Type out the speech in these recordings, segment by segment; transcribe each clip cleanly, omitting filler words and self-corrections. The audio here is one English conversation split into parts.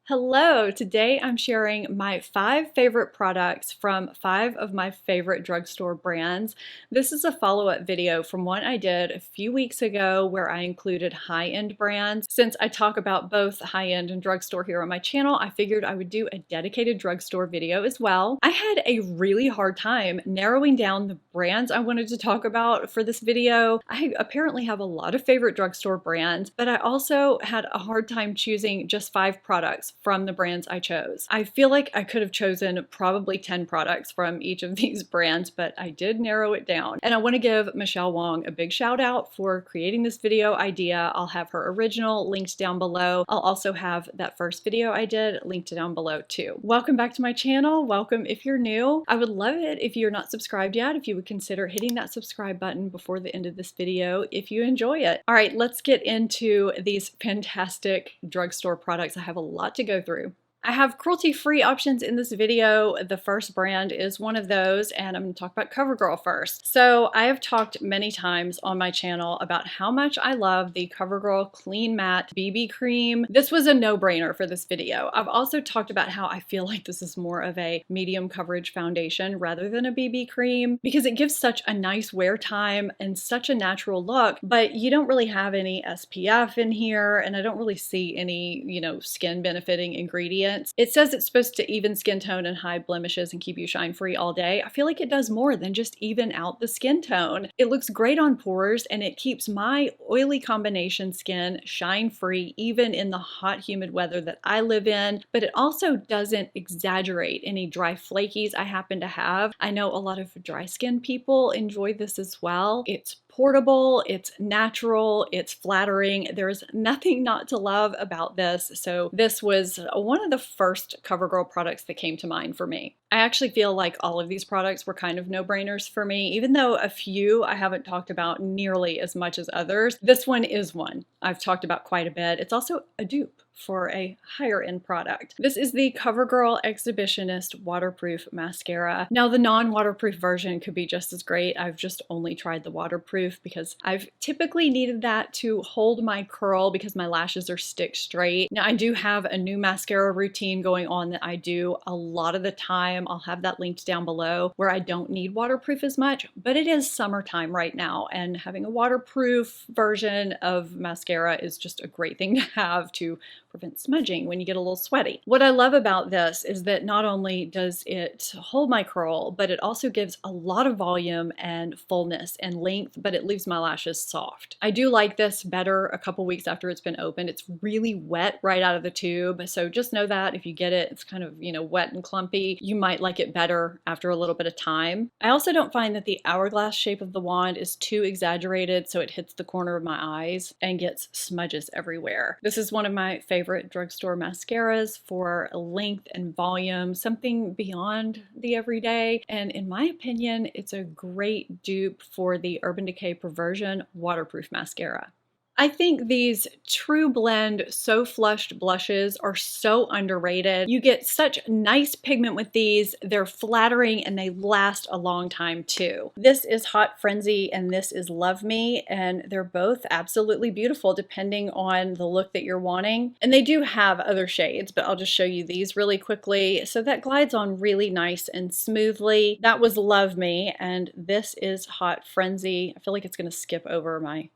Hello, today I'm sharing my 5 favorite products from 5 of my favorite drugstore brands. This is a follow-up video from one I did a few weeks ago where I included high-end brands. Since I talk about both high-end and drugstore here on my channel, I figured I would do a dedicated drugstore video as well. I had a really hard time narrowing down the brands I wanted to talk about for this video. I apparently have a lot of favorite drugstore brands, but I also had a hard time choosing just 5 products from the brands I chose. I feel like I could have chosen probably 10 products from each of these brands, but I did narrow it down. And I want to give Michelle Wong a big shout out for creating this video idea. I'll have her original linked down below. I'll also have that first video I did linked down below too. Welcome back to my channel. Welcome if you're new. I would love it if you're not subscribed yet, if you would consider hitting that subscribe button before the end of this video if you enjoy it. All right, let's get into these fantastic drugstore products. I have a lot to go through. I have cruelty-free options in this video. The first brand is one of those, and I'm going to talk about COVERGIRL first. So I have talked many times on my channel about how much I love the COVERGIRL Clean Matte BB Cream. This was a no-brainer for this video. I've also talked about how I feel like this is more of a medium coverage foundation rather than a BB cream because it gives such a nice wear time and such a natural look, but you don't really have any SPF in here, and I don't really see any, skin benefiting ingredients. It says it's supposed to even skin tone and hide blemishes and keep you shine free all day. I feel like it does more than just even out the skin tone. It looks great on pores and it keeps my oily combination skin shine free even in the hot humid weather that I live in, but it also doesn't exaggerate any dry flakies I happen to have. I know a lot of dry skin people enjoy this as well. It's portable, it's natural, it's flattering. There's nothing not to love about this. So this was one of the first COVERGIRL products that came to mind for me. I actually feel like all of these products were kind of no-brainers for me, even though a few I haven't talked about nearly as much as others. This one is one I've talked about quite a bit. It's also a dupe for a higher end product. This is the COVERGIRL Exhibitionist Waterproof Mascara. Now the non-waterproof version could be just as great. I've just only tried the waterproof because I've typically needed that to hold my curl because my lashes are stick straight. Now I do have a new mascara routine going on that I do a lot of the time. I'll have that linked down below where I don't need waterproof as much, but it is summertime right now and having a waterproof version of mascara is just a great thing to have to prevent smudging when you get a little sweaty. What I love about this is that not only does it hold my curl, but it also gives a lot of volume and fullness and length, but it leaves my lashes soft. I do like this better a couple weeks after it's been opened. It's really wet right out of the tube, so just know that if you get it, it's kind of, wet and clumpy, you might like it better after a little bit of time. I also don't find that the hourglass shape of the wand is too exaggerated, so it hits the corner of my eyes and gets smudges everywhere. This is one of my favorite drugstore mascaras for length and volume, something beyond the everyday, and in my opinion, it's a great dupe for the Urban Decay Perversion Waterproof Mascara. I think these True Blend So Flushed blushes are so underrated. You get such nice pigment with these. They're flattering and they last a long time too. This is Hot Frenzy and this is Love Me, and they're both absolutely beautiful depending on the look that you're wanting. And they do have other shades, but I'll just show you these really quickly. So that glides on really nice and smoothly. That was Love Me, and this is Hot Frenzy. I feel like it's gonna skip over my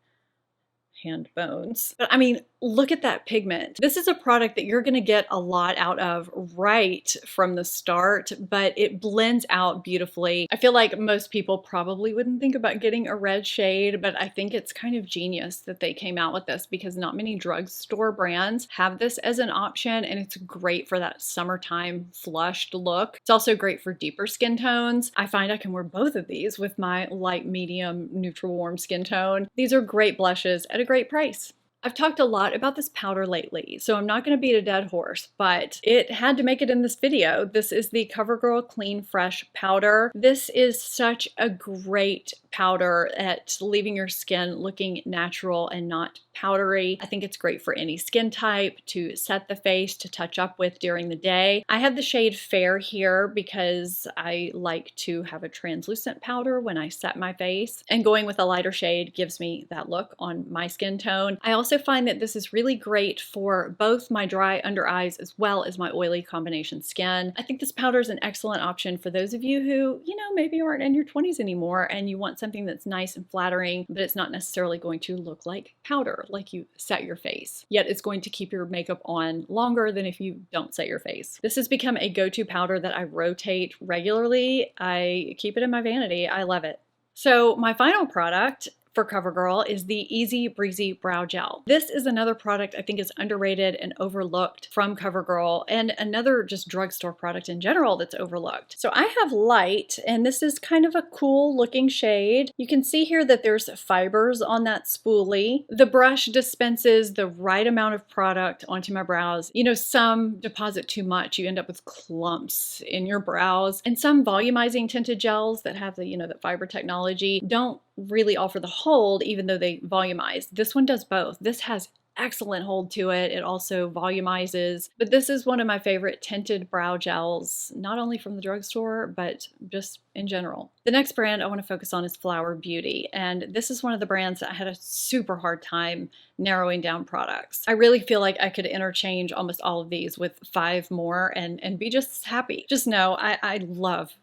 hand bones. But I mean, look at that pigment. This is a product that you're gonna get a lot out of right from the start, but it blends out beautifully. I feel like most people probably wouldn't think about getting a red shade, but I think it's kind of genius that they came out with this because not many drugstore brands have this as an option, and it's great for that summertime flushed look. It's also great for deeper skin tones. I find I can wear both of these with my light, medium, neutral, warm skin tone. These are great blushes at a great price. I've talked a lot about this powder lately, so I'm not going to beat a dead horse, but it had to make it in this video. This is the COVERGIRL Clean Fresh Powder. This is such a great powder at leaving your skin looking natural and not powdery. I think it's great for any skin type to set the face, to touch up with during the day. I have the shade Fair here because I like to have a translucent powder when I set my face, and going with a lighter shade gives me that look on my skin tone. I also find that this is really great for both my dry under eyes as well as my oily combination skin. I think this powder is an excellent option for those of you who, maybe aren't in your 20s anymore and you want something that's nice and flattering, but it's not necessarily going to look like powder, like you set your face. Yet it's going to keep your makeup on longer than if you don't set your face. This has become a go-to powder that I rotate regularly. I keep it in my vanity. I love it. So my final product for CoverGirl is the Easy Breezy Brow Gel. This is another product I think is underrated and overlooked from CoverGirl, and another just drugstore product in general that's overlooked. So I have Light, and this is kind of a cool looking shade. You can see here that there's fibers on that spoolie. The brush dispenses the right amount of product onto my brows. Some deposit too much. You end up with clumps in your brows, and some volumizing tinted gels that have the, the fiber technology don't really offer the hold, even though they volumize. This one does both. This has excellent hold to it. It also volumizes, but this is one of my favorite tinted brow gels, not only from the drugstore, but just in general. The next brand I want to focus on is Flower Beauty, and this is one of the brands that I had a super hard time narrowing down products. I really feel like I could interchange almost all of these with 5 more and be just happy. Just know I love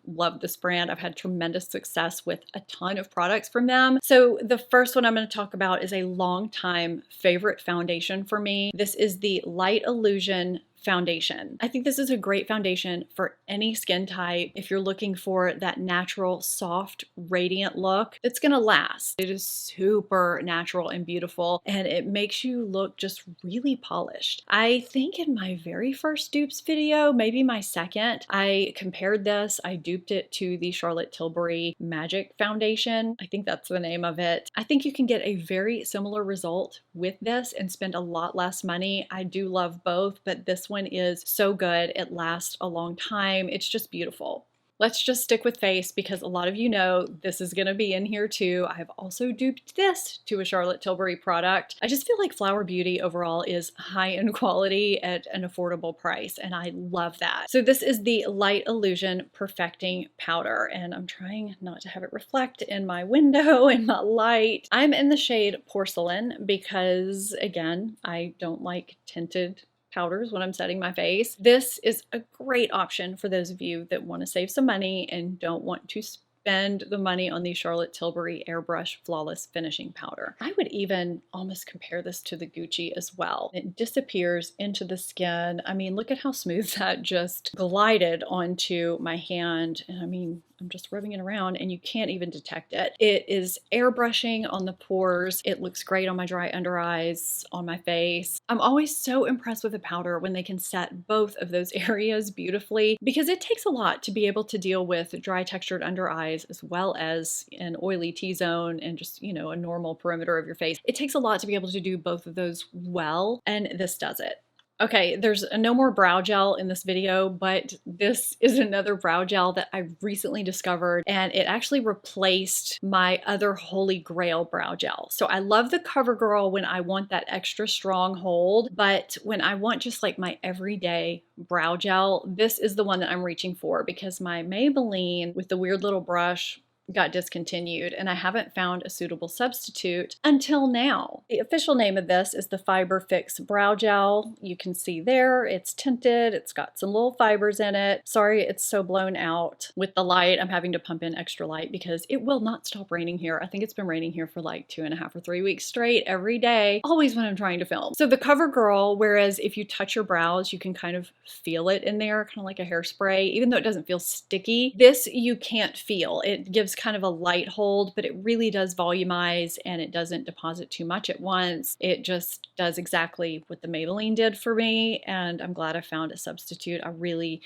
this brand. I've had tremendous success with a ton of products from them. So the first one I'm going to talk about is a long-time favorite foundation for me. This is the Light Illusion foundation. I think this is a great foundation for any skin type if you're looking for that natural, soft, radiant look that's gonna last. It is super natural and beautiful, and it makes you look just really polished. I think in my very first dupes video, maybe my second, I compared this. I duped it to the Charlotte Tilbury Magic Foundation. I think that's the name of it. I think you can get a very similar result with this and spend a lot less money. I do love both, but this one is so good. It lasts a long time. It's just beautiful. Let's just stick with face because a lot of you know this is going to be in here too. I've also duped this to a Charlotte Tilbury product. I just feel like Flower Beauty overall is high in quality at an affordable price, and I love that. So this is the Light Illusion Perfecting Powder, and I'm trying not to have it reflect in my window in my light. I'm in the shade Porcelain because, again, I don't like tinted powders when I'm setting my face. This is a great option for those of you that want to save some money and don't want to spend the money on the Charlotte Tilbury Airbrush Flawless Finishing Powder. I would even almost compare this to the Gucci as well. It disappears into the skin. I mean, look at how smooth that just glided onto my hand. And I mean, I'm just rubbing it around and you can't even detect it. It is airbrushing on the pores. It looks great on my dry under eyes, on my face. I'm always so impressed with a powder when they can set both of those areas beautifully, because it takes a lot to be able to deal with dry textured under eyes as well as an oily T-zone and just, a normal perimeter of your face. It takes a lot to be able to do both of those well, and this does it. Okay, there's no more brow gel in this video, but this is another brow gel that I recently discovered, and it actually replaced my other holy grail brow gel. So I love the CoverGirl when I want that extra strong hold, but when I want just like my everyday brow gel, this is the one that I'm reaching for because my Maybelline with the weird little brush got discontinued and I haven't found a suitable substitute until now. The official name of this is the Fiber Fix Brow Gel. You can see there it's tinted, it's got some little fibers in it. Sorry it's so blown out with the light. I'm having to pump in extra light because it will not stop raining here. I think it's been raining here for like 2.5 or 3 weeks straight every day, always when I'm trying to film. So the CoverGirl, whereas if you touch your brows you can kind of feel it in there, kind of like a hairspray, even though it doesn't feel sticky, this you can't feel. It gives kind of a light hold, but it really does volumize and it doesn't deposit too much at once. It just does exactly what the Maybelline did for me, and I'm glad I found a substitute. I really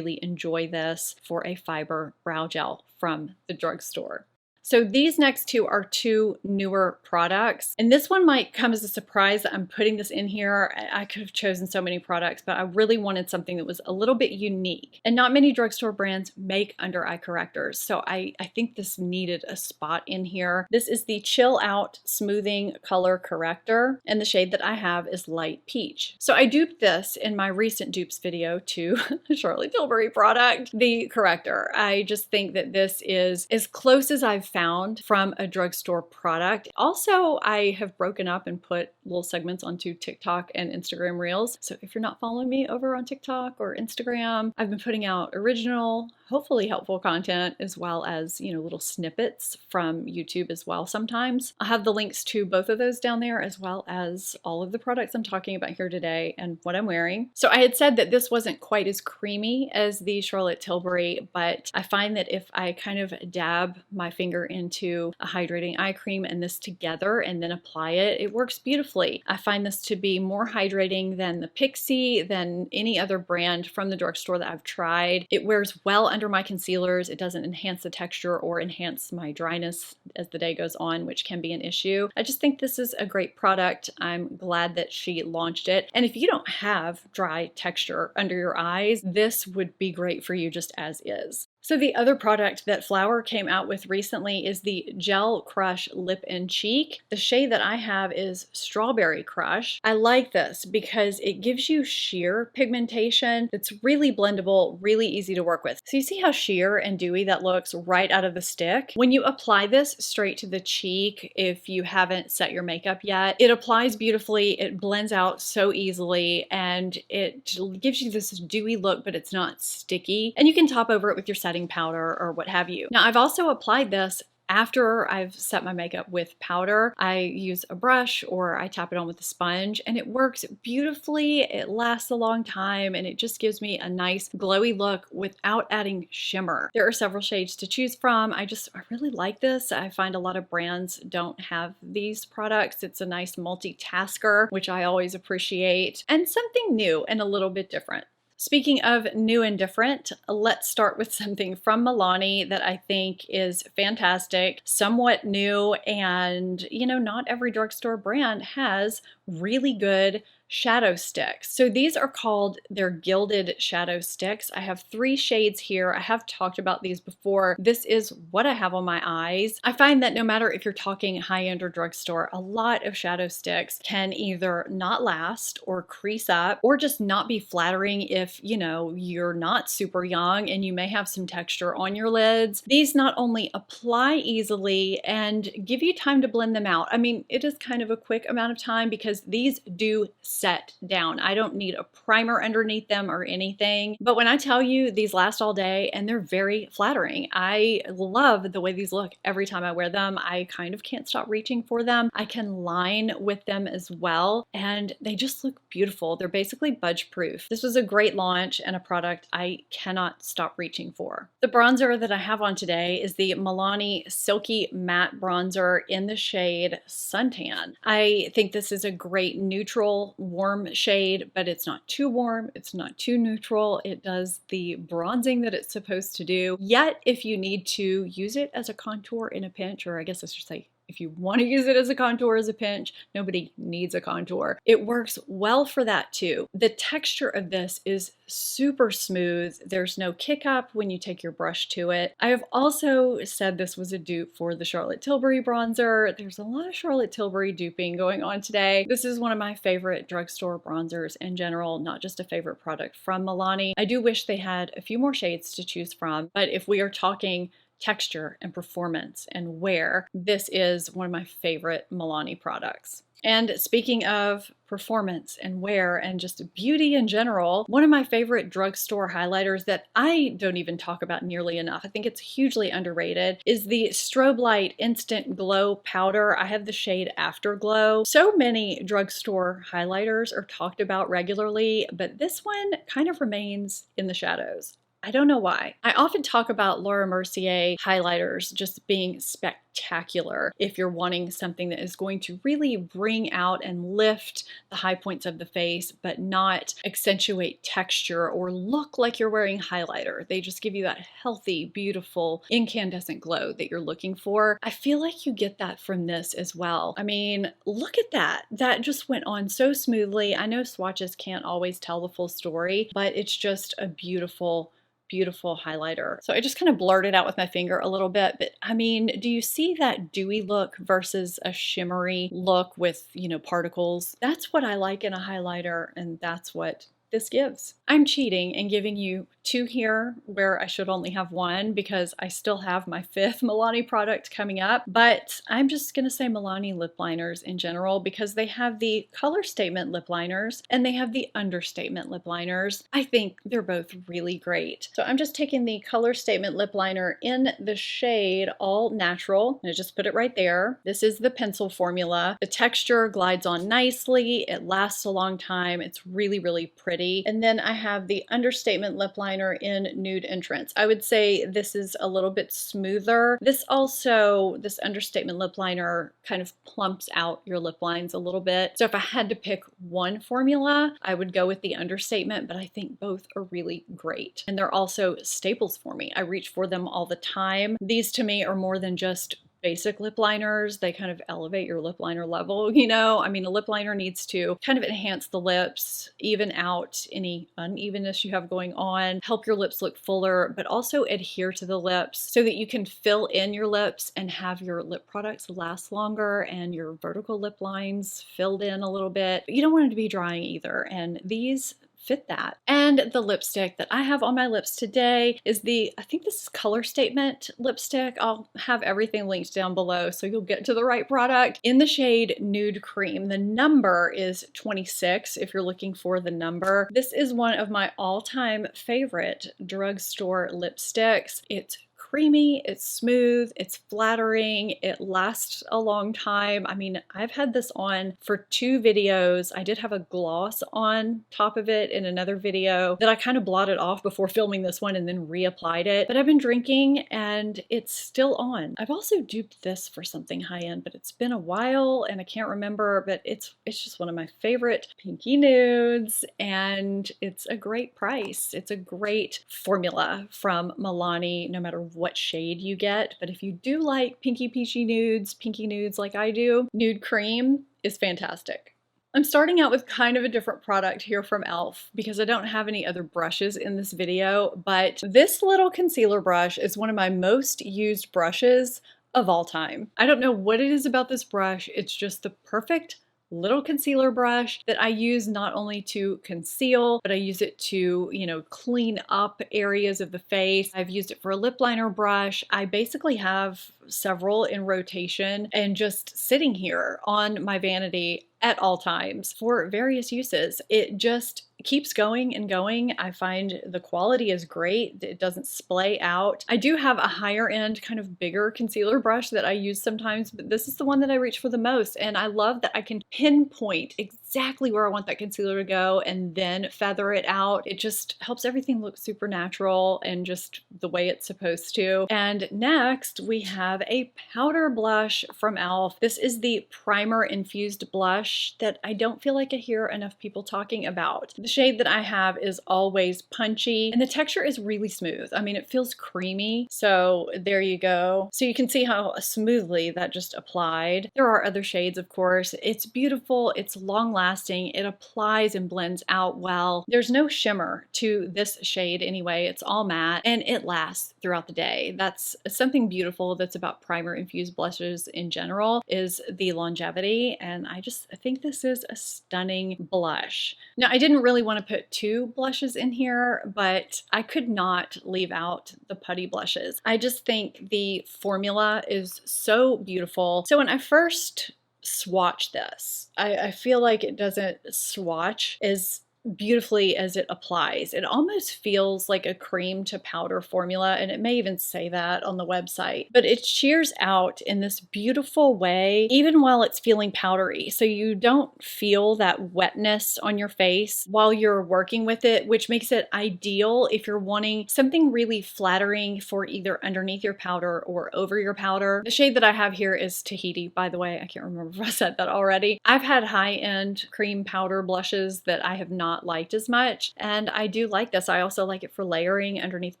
enjoy this for a fiber brow gel from the drugstore. So these next two are two newer products. And this one might come as a surprise that I'm putting this in here. I could have chosen so many products, but I really wanted something that was a little bit unique. And not many drugstore brands make under eye correctors. So I think this needed a spot in here. This is the Chill Out Smoothing Color Corrector. And the shade that I have is Light Peach. So I duped this in my recent dupes video to a Charlotte Tilbury product, the corrector. I just think that this is as close as I've found from a drugstore product. Also, I have broken up and put little segments onto TikTok and Instagram Reels. So if you're not following me over on TikTok or Instagram, I've been putting out original, hopefully helpful content, as well as, little snippets from YouTube as well sometimes. I'll have the links to both of those down there, as well as all of the products I'm talking about here today and what I'm wearing. So I had said that this wasn't quite as creamy as the Charlotte Tilbury, but I find that if I kind of dab my finger into a hydrating eye cream and this together and then apply it, it works beautifully. I find this to be more hydrating than the Pixie, than any other brand from the drugstore that I've tried. It wears well under my concealers. It doesn't enhance the texture or enhance my dryness as the day goes on, which can be an issue. I just think this is a great product. I'm glad that she launched it. And if you don't have dry texture under your eyes, this would be great for you just as is. So the other product that Flower came out with recently is the Gel Crush Lip and Cheek. The shade that I have is Strawberry Crush. I like this because it gives you sheer pigmentation that's really blendable, really easy to work with. So you see how sheer and dewy that looks right out of the stick? When you apply this straight to the cheek, if you haven't set your makeup yet, it applies beautifully, it blends out so easily, and it gives you this dewy look, but it's not sticky. And you can top over it with your setting powder or what have you. Now, I've also applied this after I've set my makeup with powder. I use a brush or I tap it on with a sponge, and it works beautifully. It lasts a long time, and it just gives me a nice glowy look without adding shimmer. There are several shades to choose from. I really like this. I find a lot of brands don't have these products. It's a nice multitasker, which I always appreciate, and something new and a little bit different. Speaking of new and different, let's start with something from MILANI that I think is fantastic, somewhat new, and not every drugstore brand has really good shadow sticks. So these are called their Gilded Shadow Sticks. I have 3 shades here. I have talked about these before. This is what I have on my eyes. I find that no matter if you're talking high-end or drugstore, a lot of shadow sticks can either not last or crease up or just not be flattering if, you're not super young and you may have some texture on your lids. These not only apply easily and give you time to blend them out. I mean, it is kind of a quick amount of time because these do set down. I don't need a primer underneath them or anything. But when I tell you, these last all day and they're very flattering. I love the way these look every time I wear them. I kind of can't stop reaching for them. I can line with them as well, and they just look beautiful. They're basically budge proof. This was a great launch and a product I cannot stop reaching for. The bronzer that I have on today is the Milani Silky Matte Bronzer in the shade Suntan. I think this is a great neutral warm shade, but it's not too warm, it's not too neutral. It does the bronzing that it's supposed to do. Yet, if you need to use it as a contour in a pinch, or I guess I should say, if you want to use it as a contour as a pinch, nobody needs a contour. It works well for that too. The texture of this is super smooth. There's no kick up when you take your brush to it. I have also said this was a dupe for the Charlotte Tilbury bronzer. There's a lot of Charlotte Tilbury duping going on today. This is one of my favorite drugstore bronzers in general, not just a favorite product from Milani. I do wish they had a few more shades to choose from, but if we are talking texture and performance and wear, this is one of my favorite Milani products. And speaking of performance and wear and just beauty in general, one of my favorite drugstore highlighters that I don't even talk about nearly enough, I think it's hugely underrated, is the Strobe Light Instant Glow Powder. I have the shade Afterglow. So many drugstore highlighters are talked about regularly, but this one kind of remains in the shadows. I don't know why. I often talk about Laura Mercier highlighters just being spectacular spectacular if you're wanting something that is going to really bring out and lift the high points of the face, but not accentuate texture or look like you're wearing highlighter. They just give you that healthy, beautiful, incandescent glow that you're looking for. I feel like you get that from this as well. I mean, look at that. That just went on so smoothly. I know swatches can't always tell the full story, but it's just a beautiful highlighter. So I just kind of blurted out with my finger a little bit, but I mean, do you see that dewy look versus a shimmery look with, you know, particles? That's what I like in a highlighter, and that's what this gives. I'm cheating and giving you 2 here where I should only have 1, because I still have my 5th Milani product coming up, but I'm just gonna say Milani lip liners in general because they have the color statement lip liners and they have the understatement lip liners. I think they're both really great. So I'm just taking the color statement lip liner in the shade All Natural, and I just put it right there. This is the pencil formula. The texture glides on nicely, it lasts a long time, it's really pretty. And then I have the understatement lip liner in Nude Entrance. I would say this is a little bit smoother. This understatement lip liner kind of plumps out your lip lines a little bit. So if I had to pick one formula, I would go with the understatement, but I think both are really great. And they're also staples for me. I reach for them all the time. These to me are more than just basic lip liners. They kind of elevate your lip liner level, you know? I mean, a lip liner needs to kind of enhance the lips, even out any unevenness you have going on, help your lips look fuller, but also adhere to the lips so that you can fill in your lips and have your lip products last longer and your vertical lip lines filled in a little bit. But you don't want it to be drying either, and these fit that. And the lipstick that I have on my lips today is I think this is Color Statement lipstick. I'll have everything linked down below so you'll get to the right product. In the shade Nude Cream. The number is 26 if you're looking for the number. This is one of my all-time favorite drugstore lipsticks. It's creamy, it's smooth, it's flattering, it lasts a long time. I mean, I've had this on for 2 videos. I did have a gloss on top of it in another video that I kind of blotted off before filming this one and then reapplied it. But I've been drinking and it's still on. I've also duped this for something high-end, but it's been a while and I can't remember, but it's just one of my favorite pinky nudes, and it's a great price. It's a great formula from Milani, no matter what shade you get. But if you do like pinky nudes like I do, Nude Cream is fantastic. I'm starting out with kind of a different product here from e.l.f. because I don't have any other brushes in this video, but this little concealer brush is one of my most used brushes of all time. I don't know what it is about this brush, it's just the perfect little concealer brush that I use not only to conceal, but I use it to, you know, clean up areas of the face. I've used it for a lip liner brush. I basically have several in rotation and just sitting here on my vanity at all times for various uses. It just keeps going and going. I find the quality is great. It doesn't splay out. I do have a higher end, kind of bigger concealer brush that I use sometimes, but this is the one that I reach for the most. And I love that I can pinpoint exactly where I want that concealer to go and then feather it out. It just helps everything look super natural and just the way it's supposed to. And next we have a powder blush from e.l.f. This is the primer infused blush that I don't feel like I hear enough people talking about. The shade that I have is Always Punchy, and the texture is really smooth. I mean, it feels creamy, so there you go. So you can see how smoothly that just applied. There are other shades, of course. It's beautiful, it's long lasting, it applies and blends out well. There's no shimmer to this shade anyway, it's all matte, and it lasts throughout the day. That's something beautiful that's about primer infused blushes in general, is the longevity, and I think this is a stunning blush. Now, I didn't really want to put 2 blushes in here, but I could not leave out the putty blushes. I just think the formula is so beautiful. So when I first swatch this, I feel like it doesn't swatch as beautifully as it applies. It almost feels like a cream to powder formula, and it may even say that on the website, but it shears out in this beautiful way, even while it's feeling powdery. So you don't feel that wetness on your face while you're working with it, which makes it ideal if you're wanting something really flattering for either underneath your powder or over your powder. The shade that I have here is Tahiti, by the way. I can't remember if I said that already. I've had high-end cream powder blushes that I have not liked as much, and I do like this. I also like it for layering underneath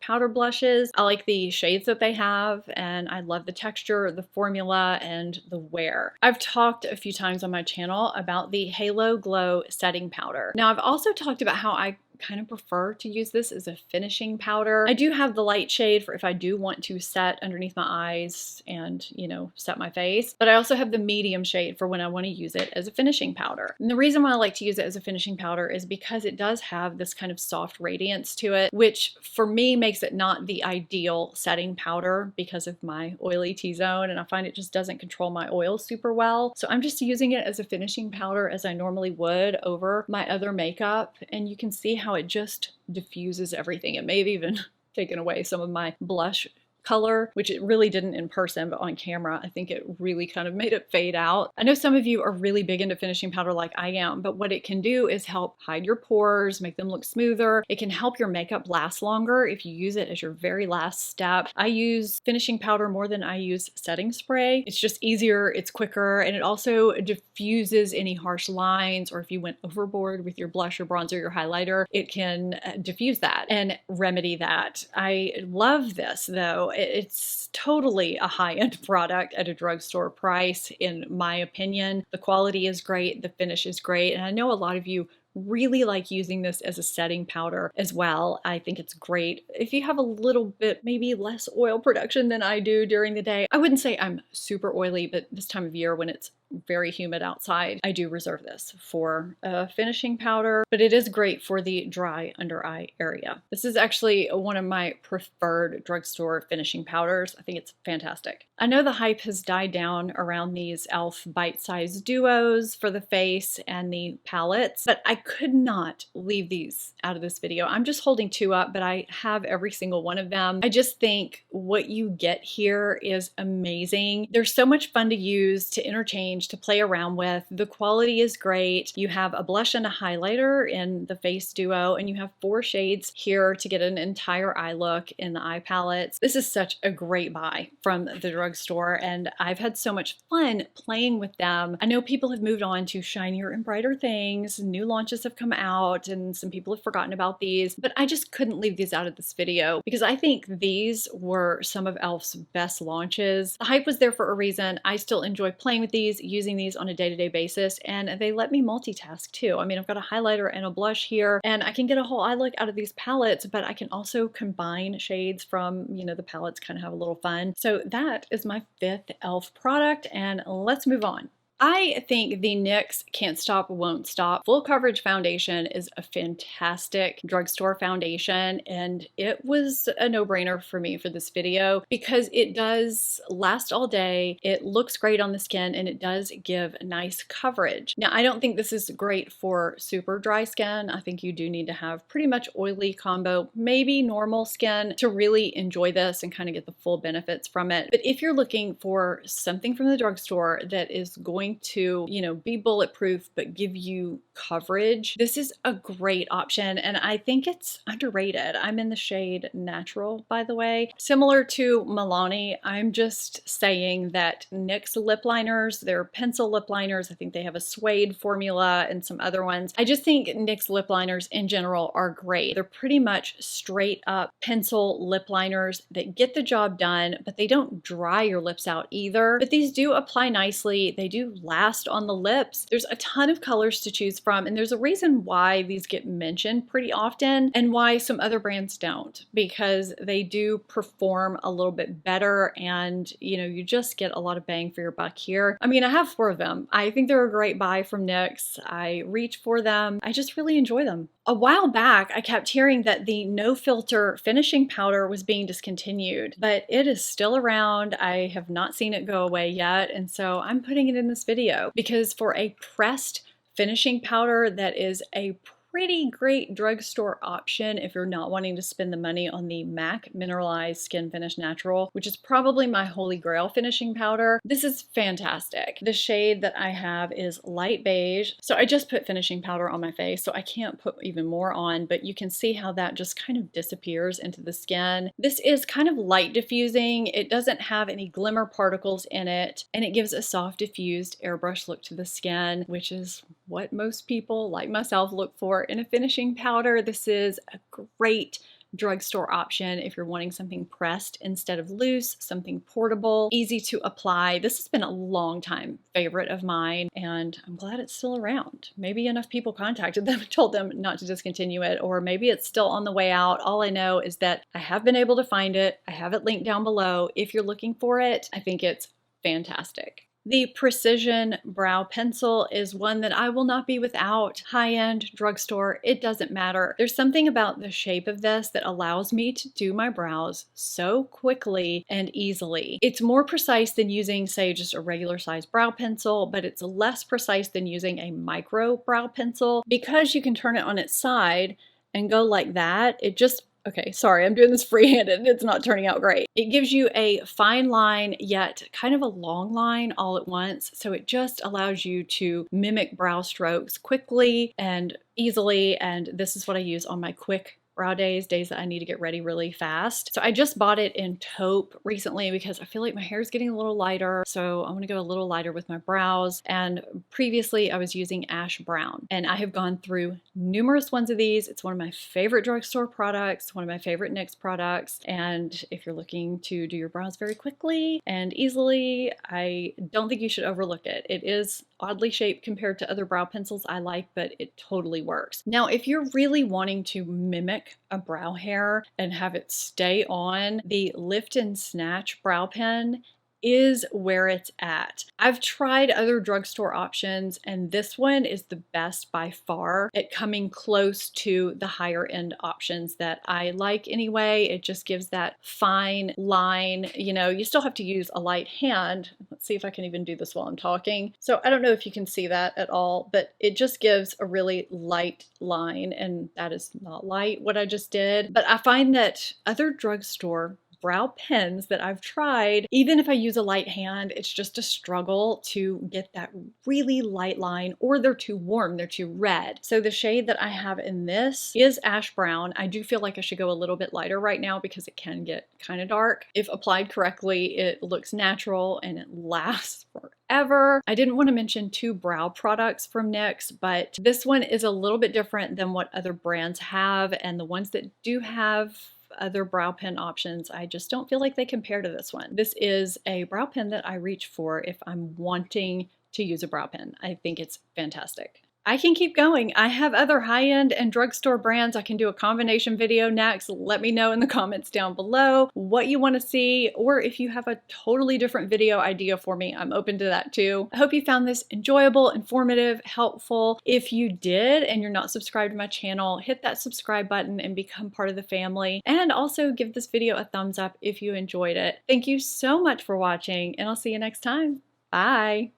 powder blushes. I like the shades that they have, and I love the texture, the formula, and the wear. I've talked a few times on my channel about the Halo Glow setting powder. Now, I've also talked about how I kind of prefer to use this as a finishing powder. I do have the light shade for if I do want to set underneath my eyes and, you know, set my face, but I also have the medium shade for when I want to use it as a finishing powder. And the reason why I like to use it as a finishing powder is because it does have this kind of soft radiance to it, which for me makes it not the ideal setting powder because of my oily T-zone, and I find it just doesn't control my oil super well. So I'm just using it as a finishing powder as I normally would over my other makeup, and you can see how it just diffuses everything. It may have even taken away some of my blush color, which it really didn't in person, but on camera, I think it really kind of made it fade out. I know some of you are really big into finishing powder like I am, but what it can do is help hide your pores, make them look smoother. It can help your makeup last longer if you use it as your very last step. I use finishing powder more than I use setting spray. It's just easier, it's quicker, and it also diffuses any harsh lines, or if you went overboard with your blush, your bronzer, your highlighter, it can diffuse that and remedy that. I love this though. It's totally a high-end product at a drugstore price, in my opinion. The quality is great, the finish is great, and I know a lot of you really like using this as a setting powder as well. I think it's great if you have a little bit, maybe less oil production than I do during the day. I wouldn't say I'm super oily, but this time of year when it's very humid outside, I do reserve this for a finishing powder, but it is great for the dry under eye area. This is actually one of my preferred drugstore finishing powders. I think it's fantastic. I know the hype has died down around these e.l.f. bite-sized duos for the face and the palettes, but I could not leave these out of this video. I'm just holding two up, but I have every single one of them. I just think what you get here is amazing. They're so much fun to use, to interchange, to play around with. The quality is great. You have a blush and a highlighter in the face duo, and you have 4 shades here to get an entire eye look in the eye palettes. This is such a great buy from the drugstore, and I've had so much fun playing with them. I know people have moved on to shinier and brighter things. New launches have come out, and some people have forgotten about these, but I just couldn't leave these out of this video because I think these were some of e.l.f.'s best launches. The hype was there for a reason. I still enjoy playing with these, using these on a day-to-day basis, and they let me multitask too. I mean, I've got a highlighter and a blush here, and I can get a whole eye look out of these palettes, but I can also combine shades from, you know, the palettes, kind of have a little fun. So that is my 5th e.l.f. product, and let's move on. I think the NYX Can't Stop Won't Stop Full Coverage Foundation is a fantastic drugstore foundation, and it was a no-brainer for me for this video because it does last all day, it looks great on the skin, and it does give nice coverage. Now, I don't think this is great for super dry skin. I think you do need to have pretty much oily combo, maybe normal skin to really enjoy this and kind of get the full benefits from it. But if you're looking for something from the drugstore that is going to, you know, be bulletproof but give you coverage, this is a great option, and I think it's underrated. I'm in the shade Natural, by the way. Similar to MILANI, I'm just saying that NYX lip liners, they're pencil lip liners. I think they have a suede formula and some other ones. I just think NYX lip liners in general are great. They're pretty much straight up pencil lip liners that get the job done, but they don't dry your lips out either. But these do apply nicely. They do last on the lips. There's a ton of colors to choose from, and there's a reason why these get mentioned pretty often and why some other brands don't, because they do perform a little bit better, and you know, you just get a lot of bang for your buck here. I mean, I have 4 of them. I think they're a great buy from NYX. I reach for them. I just really enjoy them. A while back, I kept hearing that the no filter finishing powder was being discontinued, but it is still around. I have not seen it go away yet, and so I'm putting it in this video because for a pressed finishing powder that is a pretty great drugstore option if you're not wanting to spend the money on the MAC Mineralized Skin Finish Natural, which is probably my holy grail finishing powder. This is fantastic. The shade that I have is light beige. So I just put finishing powder on my face, so I can't put even more on, but you can see how that just kind of disappears into the skin. This is kind of light diffusing. It doesn't have any glimmer particles in it, and it gives a soft diffused airbrush look to the skin, which is what most people like myself look for in a finishing powder. This is a great drugstore option if you're wanting something pressed instead of loose, something portable, easy to apply. This has been a long time favorite of mine, and I'm glad it's still around. Maybe enough people contacted them and told them not to discontinue it, or maybe it's still on the way out. All I know is that I have been able to find it. I have it linked down below if you're looking for it. I think it's fantastic. The Precision Brow Pencil is one that I will not be without. High-end, drugstore, it doesn't matter. There's something about the shape of this that allows me to do my brows so quickly and easily. It's more precise than using, say, just a regular size brow pencil, but it's less precise than using a micro brow pencil. Because you can turn it on its side and go like that, it just okay, sorry, I'm doing this free-handed. It's not turning out great. It gives you a fine line, yet kind of a long line all at once. So it just allows you to mimic brow strokes quickly and easily. And this is what I use on my quick brow days that I need to get ready really fast. So I just bought it in taupe recently because I feel like my hair is getting a little lighter. So I'm gonna go a little lighter with my brows. And previously I was using ash brown, and I have gone through numerous ones of these. It's one of my favorite drugstore products, one of my favorite NYX products. And if you're looking to do your brows very quickly and easily, I don't think you should overlook it. It is oddly shaped compared to other brow pencils I like, but it totally works. Now, if you're really wanting to mimic a brow hair and have it stay on, the Lift and Snatch brow pen is where it's at. I've tried other drugstore options, and this one is the best by far at coming close to the higher end options that I like anyway. It just gives that fine line. You know, you still have to use a light hand. Let's see if I can even do this while I'm talking. So I don't know if you can see that at all, but it just gives a really light line, and that is not light what I just did. But I find that other drugstore brow pens that I've tried, even if I use a light hand, it's just a struggle to get that really light line, or they're too warm, they're too red. So the shade that I have in this is ash brown. I do feel like I should go a little bit lighter right now because it can get kind of dark. If applied correctly, it looks natural and it lasts forever. I didn't want to mention two brow products from NYX, but this one is a little bit different than what other brands have, and the ones that do have other brow pen options, I just don't feel like they compare to this one. This is a brow pen that I reach for if I'm wanting to use a brow pen. I think it's fantastic. I can keep going. I have other high-end and drugstore brands. I can do a combination video next. Let me know in the comments down below what you want to see, or if you have a totally different video idea for me, I'm open to that too. I hope you found this enjoyable, informative, helpful. If you did and you're not subscribed to my channel, hit that subscribe button and become part of the family. And also give this video a thumbs up if you enjoyed it. Thank you so much for watching, and I'll see you next time. Bye.